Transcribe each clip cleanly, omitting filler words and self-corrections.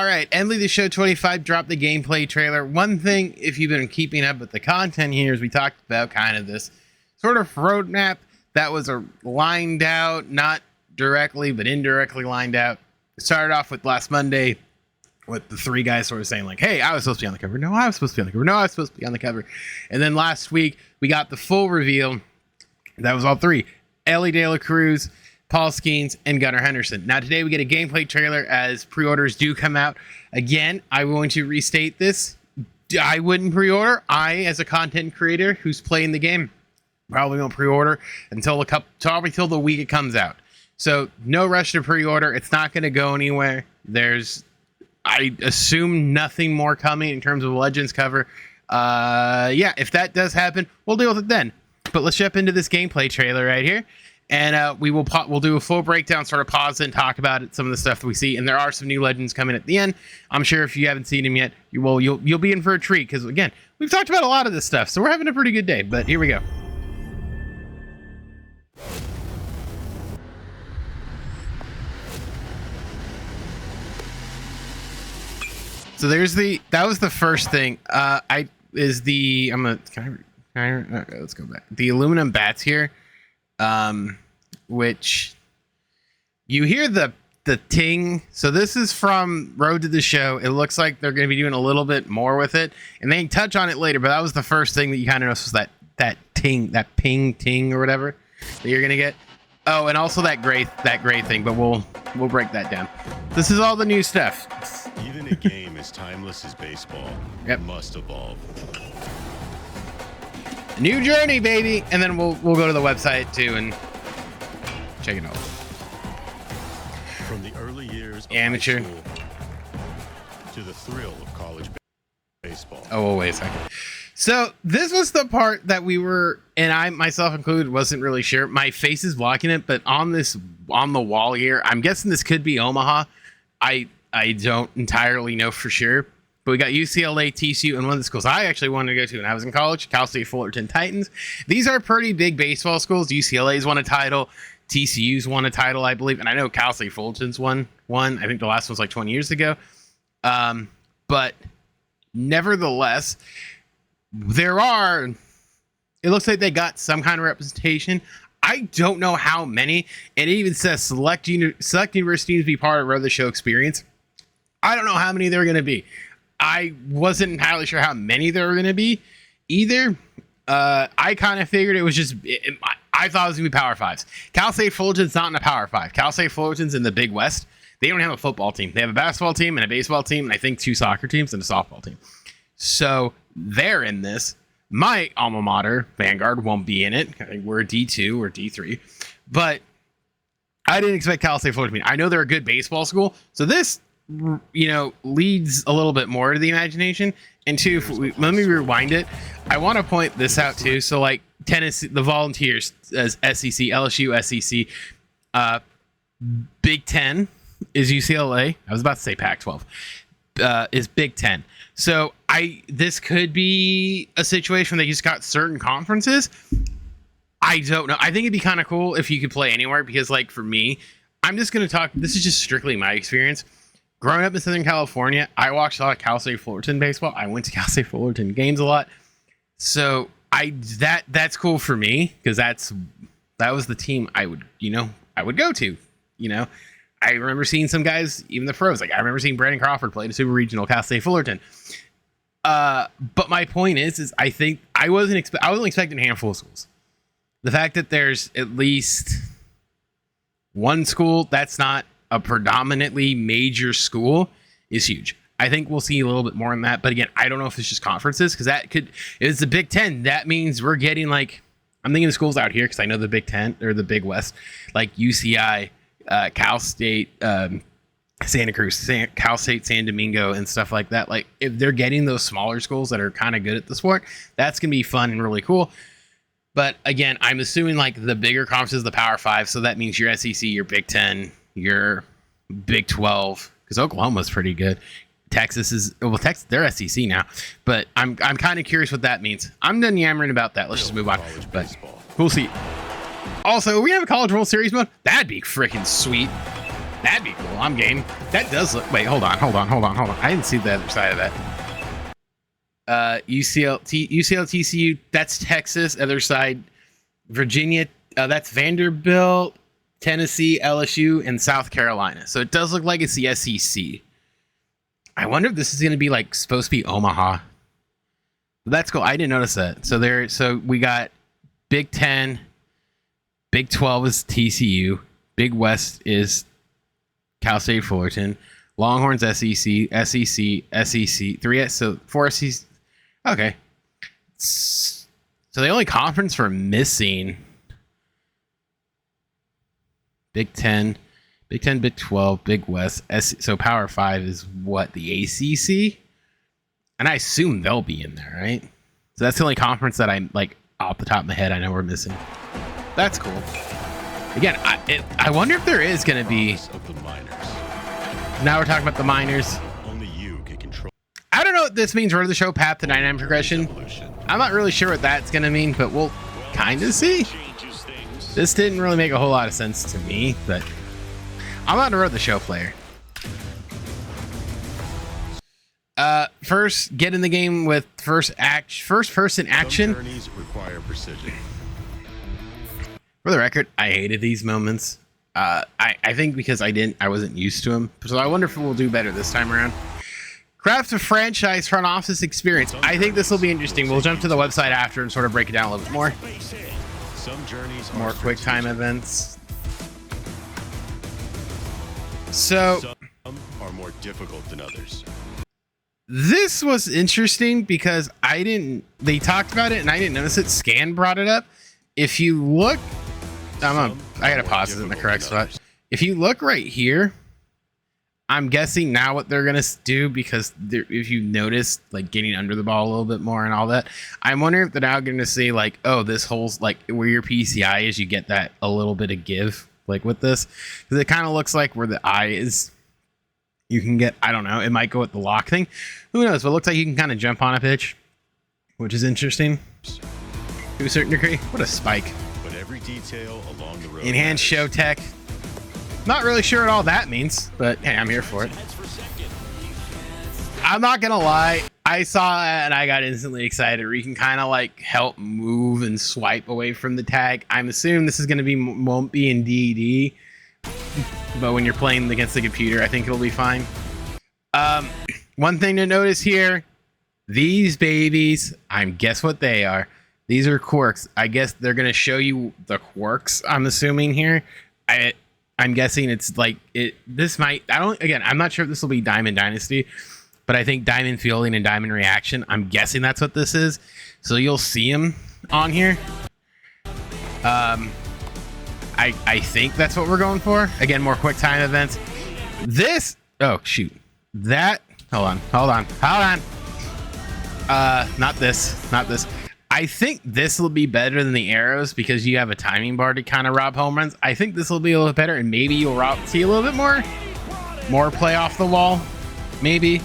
right, MLB The Show 25 dropped the gameplay trailer. One thing, if you've been keeping up with the content here, is we talked about kind of this sort of roadmap that was lined out, not directly, but indirectly lined out. It started off with last Monday with the three guys sort of saying like, hey, I was supposed to be on the cover. No, I was supposed to be on the cover. No, I was supposed to be on the cover. And then last week, we got the full reveal. That was all three. Ellie De La Cruz, Paul Skeens, and Gunnar Henderson. Now, today we get a gameplay trailer as pre-orders do come out. Again, I'm going to restate this. I wouldn't pre-order. I, as a content creator who's playing the game, probably won't pre-order until probably till the week it comes out. So, no rush to pre-order. It's not going to go anywhere. I assume nothing more coming in terms of Legends cover. Yeah, if that does happen, we'll deal with it then. But let's jump into this gameplay trailer right here. And we'll do a full breakdown, sort of pause and talk about it, some of the stuff that we see. And there are some new Legends coming at the end. I'm sure if you haven't seen them yet, you'll be in for a treat. Because, again, we've talked about a lot of this stuff. So we're having a pretty good day. But here we go. So that was the first thing. Let's go back. The aluminum bats here, which you hear the ting. So this is from Road to the Show. It looks like they're going to be doing a little bit more with it, and they touch on it later. But that was the first thing that you kind of noticed, was that ting, that ping ting or whatever that you're gonna get. Oh, and also that gray thing. But we'll break that down. This is all the new stuff. Even a game as timeless as baseball must evolve. New journey, baby. And then we'll go to the website too and check it out. From the early years of amateur high school to the thrill of college baseball. Oh, well, wait a second. So this was the part that we were, and I myself included, wasn't really sure. My face is blocking it, but on the wall here, I'm guessing this could be Omaha. I don't entirely know for sure, but we got UCLA, TCU, and one of the schools I actually wanted to go to when I was in college, Cal State Fullerton Titans. These are pretty big baseball schools. UCLA's won a title, TCU's won a title, I believe, and I know Cal State Fullerton's won one. I think the last one was like 20 years ago. But nevertheless, it looks like they got some kind of representation. I don't know how many. And it even says select universities to be part of Road to the Show experience. I don't know how many there are going to be. I wasn't entirely sure how many there were going to be either. I kind of figured it was just, I thought it was going to be Power Fives. Cal State Fullerton's not in a Power Five. Cal State Fullerton's in the Big West. They don't have a football team. They have a basketball team and a baseball team, and I think 2 soccer teams and a softball team. So they're in this. My alma mater, Vanguard, won't be in it. I think we're a D2 or D3. But I didn't expect Cal State Fullerton to be. I know they're a good baseball school. So this, leads a little bit more to the imagination. And two, let me rewind it. I want to point this out too. So like Tennessee, the Volunteers as SEC, LSU, SEC, Big Ten is UCLA. I was about to say Pac-12, is Big Ten. So this could be a situation where they just got certain conferences. I don't know. I think it'd be kind of cool if you could play anywhere, because like for me, I'm just going to talk. This is just strictly my experience. Growing up in Southern California, I watched a lot of Cal State Fullerton baseball. I went to Cal State Fullerton games a lot. So that's cool for me, because that was the team I would go to. I remember seeing some guys, even the pros. Like I remember seeing Brandon Crawford play in a super regional Cal State Fullerton. But my point is I think I wasn't expecting a handful of schools. The fact that there's at least one school that's not a predominantly major school is huge. I think we'll see a little bit more in that. But again, I don't know if it's just conferences, because if it's the Big Ten, that means we're getting like, I'm thinking of schools out here because I know the Big Ten or the Big West, like UCI, Cal State, Santa Cruz, Cal State, San Domingo, and stuff like that. Like if they're getting those smaller schools that are kind of good at the sport, that's going to be fun and really cool. But again, I'm assuming like the bigger conferences, the Power Five. So that means your SEC, your Big Ten, your Big 12, because Oklahoma's pretty good. Texas they're SEC now. But I'm kind of curious what that means. I'm done yammering about that. Let's just move on. But we'll see. Also, we have a College World Series mode. That'd be freaking sweet. That'd be cool. I'm game. That does look. Wait, hold on. I didn't see the other side of that. UCL, TCU. That's Texas. Other side, Virginia. That's Vanderbilt, Tennessee, LSU, and South Carolina. So it does look like it's the SEC. I wonder if this is going to be like supposed to be Omaha. That's cool. I didn't notice that. So we got Big 10, Big 12 is TCU, Big West is Cal State Fullerton, Longhorns SEC, SEC, 3 so 4 SEC. Okay. So the only conference we're missing, Big 10, Big 12, Big West. So Power 5 is what, the ACC? And I assume they'll be in there, right? So that's the only conference that I'm like off the top of my head I know we're missing. That's cool. Again, I wonder if there is going to be. Of the minors. Now we're talking about the minors. Only you can control. I don't know what this means. Road to the show, path to dynamic progression. Evolution. I'm not really sure what that's going to mean, but we'll kind of see. This didn't really make a whole lot of sense to me, but I'm not a road to the show player. First, get in the game with first person action. Some journeys require precision. For the record, I hated these moments. I think because I wasn't used to them. So I wonder if we'll do better this time around. Craft a franchise front office experience. I think this will be interesting. We'll jump to the website after and sort of break it down a little bit more. Some journeys More are quick time strategic. events. So Some are more difficult than others. this was interesting because they talked about it and I didn't notice it. Scan brought it up. If you look, I gotta pause it in the correct spot. If you look right here, I'm guessing now what they're gonna do, because if you notice, like getting under the ball a little bit more and all that, I'm wondering if they're now gonna say like, oh, this hole's like where your PCI is, you get that a little bit of give, like with this, because it kind of looks like where the eye is. You can get, I don't know, it might go with the lock thing. Who knows? But it looks like you can kind of jump on a pitch, which is interesting to a certain degree. What a spike. But every detail along the road. Enhanced show tech. Not really sure what all that means, but hey, I'm here for it. I'm not gonna lie, I saw it and I got instantly excited. Where you can kind of like help move and swipe away from the tag. I'm assuming this is gonna be won't be in DD, but when you're playing against the computer, I think it'll be fine. One thing to notice here, these babies, guess what they are. These are quirks. I guess they're gonna show you the quirks, I'm assuming here. I'm guessing it's like this might, I'm not sure if this will be Diamond Dynasty, but I think Diamond Fielding and Diamond Reaction, I'm guessing that's what this is. So you'll see them on here. I think that's what we're going for. Again, more quick time events. Oh shoot. Hold on. Not this. I think this will be better than the arrows because you have a timing bar to kind of rob home runs. I think this will be a little better, and maybe you'll see a little bit more play off the wall. Maybe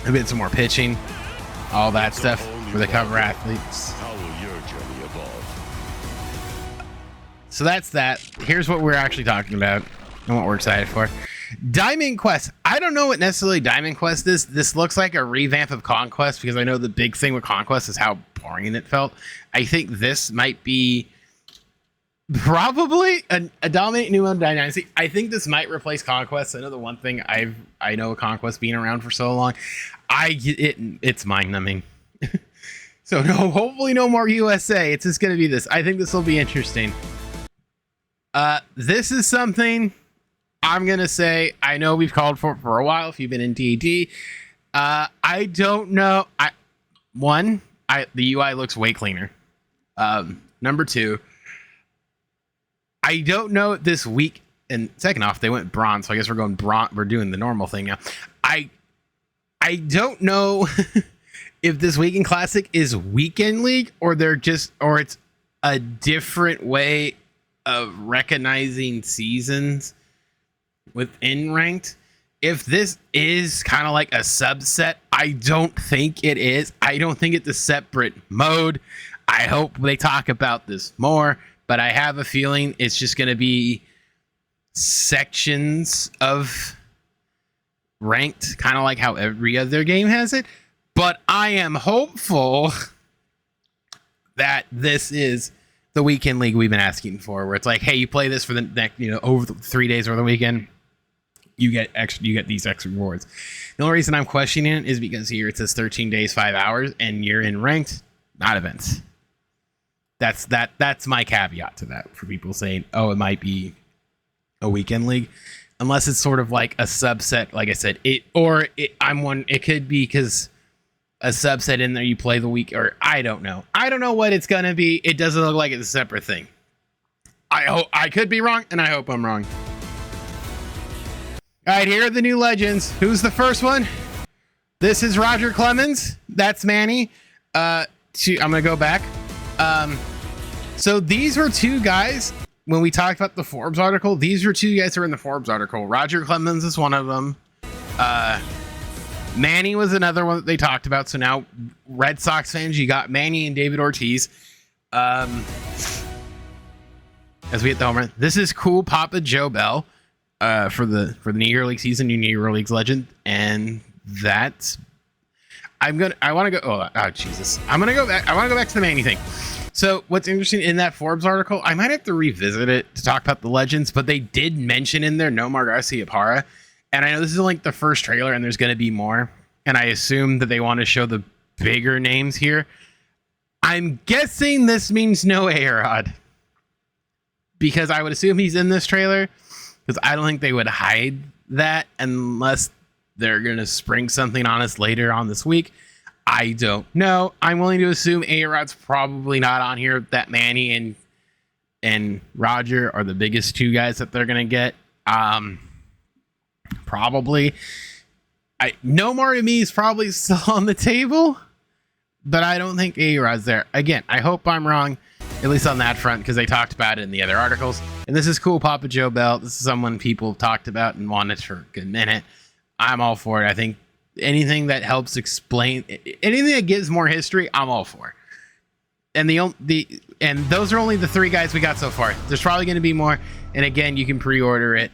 a bit some more pitching, all that stuff for the cover athletes. How will your journey evolve? So that's that. Here's what we're actually talking about and what we're excited for. Diamond Quest. I don't know what necessarily Diamond Quest is. This looks like a revamp of Conquest, because I know the big thing with Conquest is how boring it felt. I think this might be probably a dominant new dynasty. I think this might replace Conquest. I know the one thing I know Conquest being around for so long, it's mind numbing. So no, hopefully no more USA. It's just gonna be this. I think this will be interesting. This is something I'm gonna say I know we've called for a while if you've been in DD. I don't know. The UI looks way cleaner. Number two, I don't know this week. And second off, they went bronze, so I guess we're going bronze. We're doing the normal thing now. I don't know if this weekend classic is weekend league or it's a different way of recognizing seasons within ranked. If this is kind of like a subset, I don't think it is. I don't think it's a separate mode. I hope they talk about this more, but I have a feeling it's just going to be sections of ranked, kind of like how every other game has it. But I am hopeful that this is the weekend league we've been asking for, where it's like, hey, you play this for the next, over the 3 days or the weekend, you get these extra rewards. The only reason I'm questioning it is because here it says 13 days, 5 hours, and you're in ranked, not events. That's my caveat to that for people saying, oh, it might be a weekend league, unless it's sort of like a subset. Like I said, it could be because a subset in there you play the week, or I don't know what it's gonna be. It doesn't look like it's a separate thing. I could be wrong, and I hope I'm wrong. All right, here are the new legends. Who's the first one? This is Roger Clemens. That's Manny. I'm gonna go back. So these were two guys when we talked about the Forbes article. These were two guys who were in the Forbes article. Roger Clemens is one of them. Manny was another one that they talked about. So now Red Sox fans, you got Manny and David Ortiz. As we hit the home run, this is cool Papa Joe Bell for the New Year League season, New Year League's legend, and that's I want to go. Oh Jesus! I want to go back to the Manny thing. So what's interesting in that Forbes article, I might have to revisit it to talk about the legends, but they did mention in there Nomar Garciaparra. And I know this is like the first trailer and there's going to be more. And I assume that they want to show the bigger names here. I'm guessing this means no A-Rod, because I would assume he's in this trailer, because I don't think they would hide that unless they're going to spring something on us later on this week. I don't know. I'm willing to assume A-Rod's probably not on here. That Manny and Roger are the biggest two guys that they're going to get. Probably. Nomar to me is probably still on the table, but I don't think A-Rod's there. Again, I hope I'm wrong, at least on that front, because they talked about it in the other articles. And this is cool, Papa Joe Bell. This is someone people talked about and wanted for a good minute. I'm all for it. I think anything that helps explain, anything that gives more history, I'm all for. And and those are only the three guys we got so far. There's probably going to be more. And again, you can pre-order it,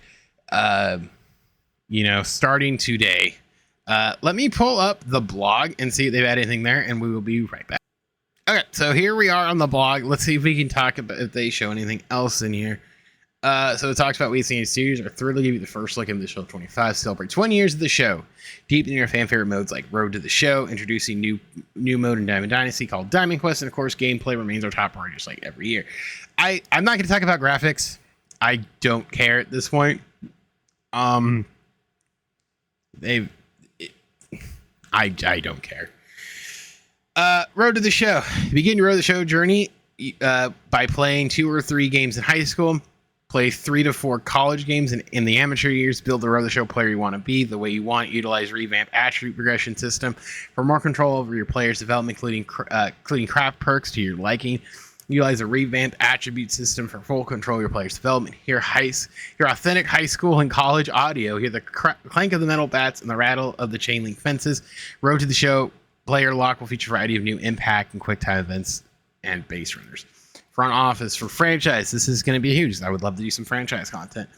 starting today. Let me pull up the blog and see if they've had anything there, and we will be right back. Okay, so here we are on the blog. Let's see if we can talk about if they show anything else in here. So it talks about We Senior Series are thrilled to give you the first look at the show 25. Celebrate 20 years of the show. Deep in your fan favorite modes like Road to the Show, introducing new mode in Diamond Dynasty called Diamond Quest, and of course, gameplay remains our top priority just like every year. I'm not going to talk about graphics. I don't care at this point. I don't care. Road to the Show. Begin your Road to the Show journey by playing 2 or 3 games in high school. Play 3 to 4 college games in the amateur years. Build the Road to the Show player you want to be the way you want. Utilize revamped attribute progression system for more control over your player's development, including craft perks to your liking. Utilize a revamped attribute system for full control of your player's development. Hear authentic high school and college audio. Hear the clank of the metal bats and the rattle of the chain link fences. Road to the Show player lock will feature a variety of new impact and quick time events and base runners. Front office for franchise. This is going to be huge. I would love to do some franchise content.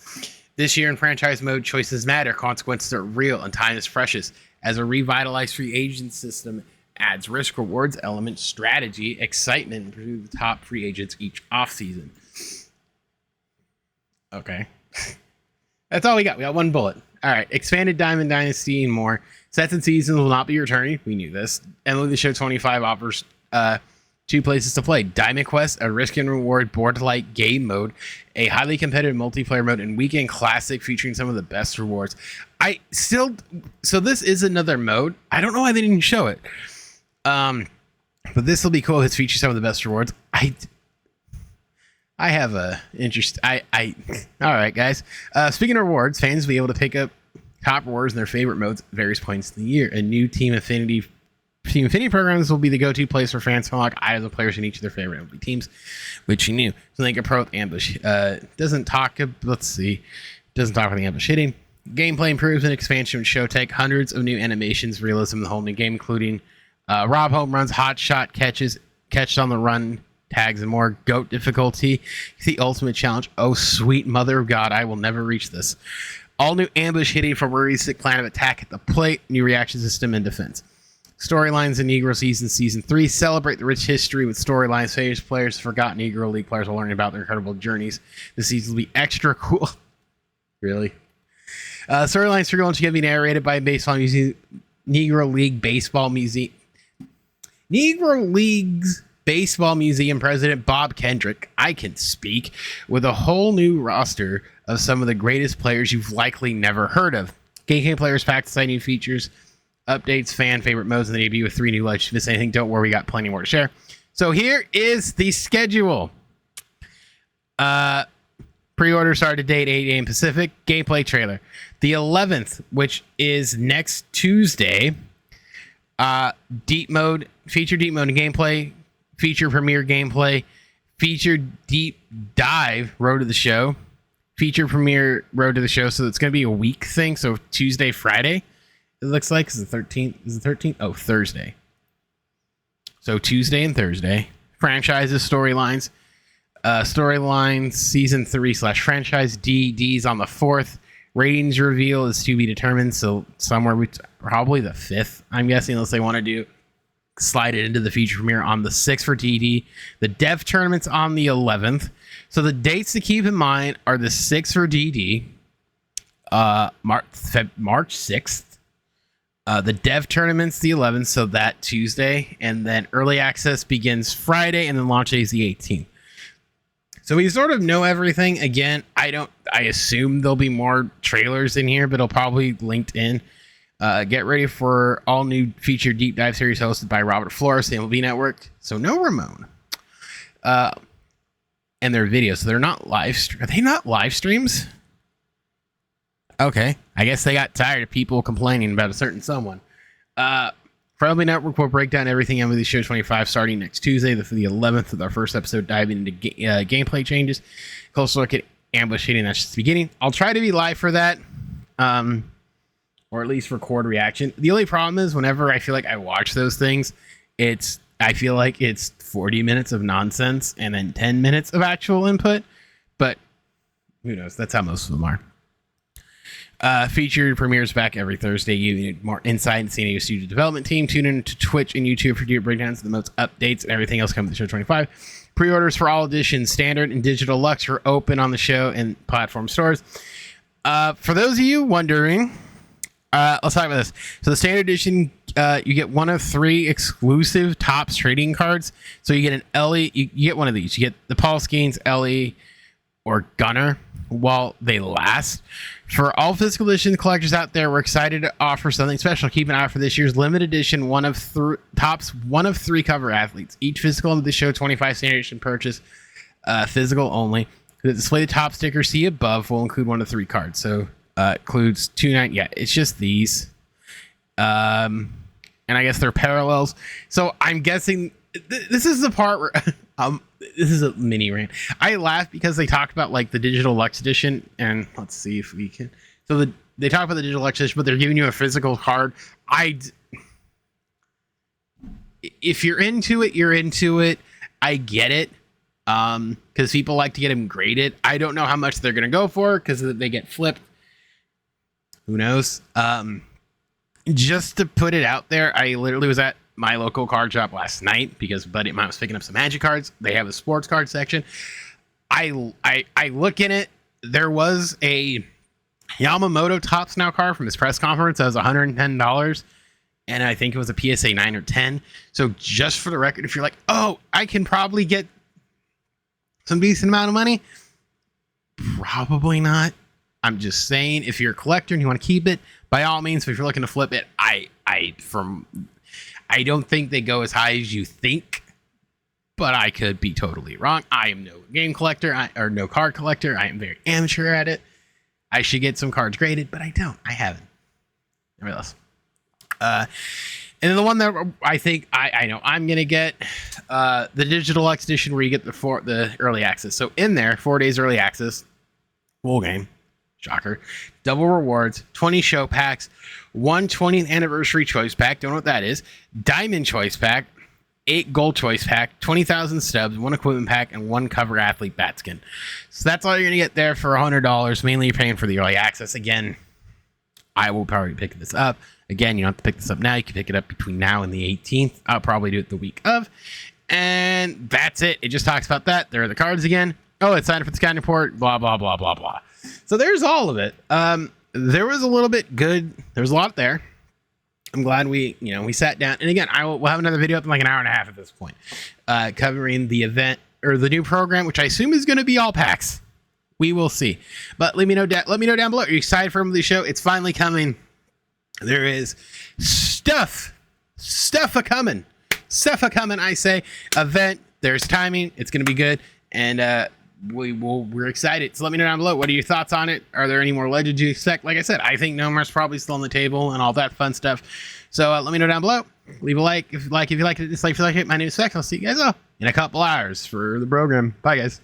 This year in franchise mode, choices matter, consequences are real, and time is precious. As a revitalized free agent system adds risk rewards element, strategy, excitement, and pursue the top free agents each offseason. Okay. That's all we got. We got one bullet. All right. Expanded Diamond Dynasty and more. Sets and seasons will not be returning. We knew this. MLB The Show 25 offers 2 places to play. Diamond Quest, a risk and reward board-like game mode, a highly competitive multiplayer mode, and Weekend Classic featuring some of the best rewards. So this is another mode. I don't know why they didn't show it. But this will be cool. It's features some of the best rewards. I have a interest. All right, guys. Speaking of rewards, fans will be able to pick up top rewards in their favorite modes at various points in the year. A new Team Affinity programs will be the go-to place for fans to unlock items of players in each of their favorite MLB teams, which you knew. So they can pro ambush. Doesn't talk about the ambush hitting. Gameplay improvement, expansion with show tech, hundreds of new animations, realism in the whole new game, including Rob home runs, hot shot catches on the run, tags, and more. GOAT difficulty, the ultimate challenge. Oh, sweet mother of God, I will never reach this. All new ambush hitting from a realistic plan of attack at the plate, new reaction system, and defense. Storylines in Negro Season 3 celebrate the rich history with storylines. Famous players, forgotten Negro League players will learn about their incredible journeys. This season will be extra cool. Really? Storylines are going to be narrated by Baseball Museum, Negro League Baseball Museum. Negro League's Baseball Museum president Bob Kendrick, I can speak, with a whole new roster of some of the greatest players you've likely never heard of. KK players packed inside new features, updates, fan favorite modes, and the debut with 3 new legends. If you miss anything, don't worry, we got plenty more to share. So here is the schedule. Pre-order started date 8 a.m. Pacific. Gameplay trailer. The 11th, which is next Tuesday. Deep mode, feature deep mode and gameplay, feature premiere gameplay, feature deep dive road to the show, feature premiere road to the show. So it's going to be a week thing. So Tuesday, Friday, it looks like. Is the 13th? Is the 13th? Oh, Thursday. So Tuesday and Thursday. Franchises, storylines. Storylines season 3/franchise D's on the 4th. Ratings reveal is to be determined. So somewhere probably the 5th, I'm guessing, unless they want to do slide it into the feature premiere on the 6th for DD. The dev tournament's on the 11th. So the dates to keep in mind are the 6th for DD, March 6th. The dev tournament's the 11th, so that Tuesday, and then early access begins Friday, and then launch day is the 18th. So we sort of know everything. Again, I assume there'll be more trailers in here, but it'll probably linked in. Get ready for all new feature deep dive series hosted by Robert Flores, the MLB Network. So no Ramon. And their videos. So they're not live. Are they not live streams? Okay. I guess they got tired of people complaining about a certain someone. MLB Network will break down everything MLB The Show 25 starting next Tuesday, the 11th, with our first episode diving into gameplay changes. Closer look at ambush hitting. That's just the beginning. I'll try to be live for that. Or at least record reaction. The only problem is whenever I feel like I watch those things, I feel like it's 40 minutes of nonsense and then 10 minutes of actual input. But who knows? That's how most of them are. Featured premieres back every Thursday. You need more insight into San Diego studio development team. Tune in to Twitch and YouTube for deep breakdowns of the most updates and everything else coming to the show 25. Pre-orders for all editions, standard and digital Lux, are open on the show and platform stores. For those of you wondering, let's talk about this. So the standard edition, you get one of 3 exclusive Topps trading cards. So you get an LE, you get one of these. You get the Paul Skeens, LE, or Gunner while they last. For all physical edition collectors out there, we're excited to offer something special. Keep an eye out for this year's limited edition Topps one of 3 cover athletes. Each physical of the show 25 standard edition purchase, physical only. The display the top sticker see above will include 1 of 3 cards. So includes 2.9. Yeah, it's just these. And I guess they're parallels. So I'm guessing this is the part where this is a mini rant. I laugh because they talked about like the digital Lux edition, and let's see if we can. So they talk about the digital Lux edition, but they're giving you a physical card. If you're into it, you're into it. I get it. Because people like to get them graded. I don't know how much they're gonna go for because they get flipped. Who knows? Just to put it out there, I literally was at my local card shop last night because buddy of mine was picking up some Magic cards. They have a sports card section. I look in it. There was a Yamamoto Topps Now card from his press conference that was $110, and I think it was a PSA 9 or 10. So just for the record, if you're like, oh, I can probably get some decent amount of money, probably not. I'm just saying, if you're a collector and you want to keep it, by all means. But if you're looking to flip it, I don't think they go as high as you think, but I could be totally wrong. I am no game collector or no card collector. I am very amateur at it. I should get some cards graded, but I don't. I haven't. Nevertheless. And then the one that I think I know I'm going to get, the Digital Lux edition where you get the early access. So in there, 4 days early access, full game. Shocker. Double rewards, 20 show packs, 1 20th anniversary choice pack. Don't know what that is. Diamond choice pack, 8 gold choice pack, 20,000 stubs, 1 equipment pack, and 1 cover athlete bat skin. So that's all you're gonna get there for $100. Mainly you're paying for the early access. Again, I will probably pick this up. Again, you don't have to pick this up now. You can pick it up between now and the 18th. I'll probably do it the week of. And that's it. It just talks about that. There are the cards again. Oh, it's signed up for the scouting report. Blah, blah, blah, blah, blah. So there's all of it. There was a little bit good. There's a lot there. I'm glad we sat down. And again, we'll have another video up in like an hour and a half at this point, covering the event or the new program, which I assume is going to be all packs. We will see. But let me know down below. Are you excited for the show? It's finally coming. There is stuff a coming. I say. Event. There's timing. It's going to be good. And we're excited. So let me know down below. What are your thoughts on it? Are there any more legends you expect? Like I said, I think Nomar's probably still on the table and all that fun stuff. So let me know down below. Leave a like if you like it, dislike if you like it. My name is Specs. I'll see you guys all in a couple hours for the program. Bye, guys.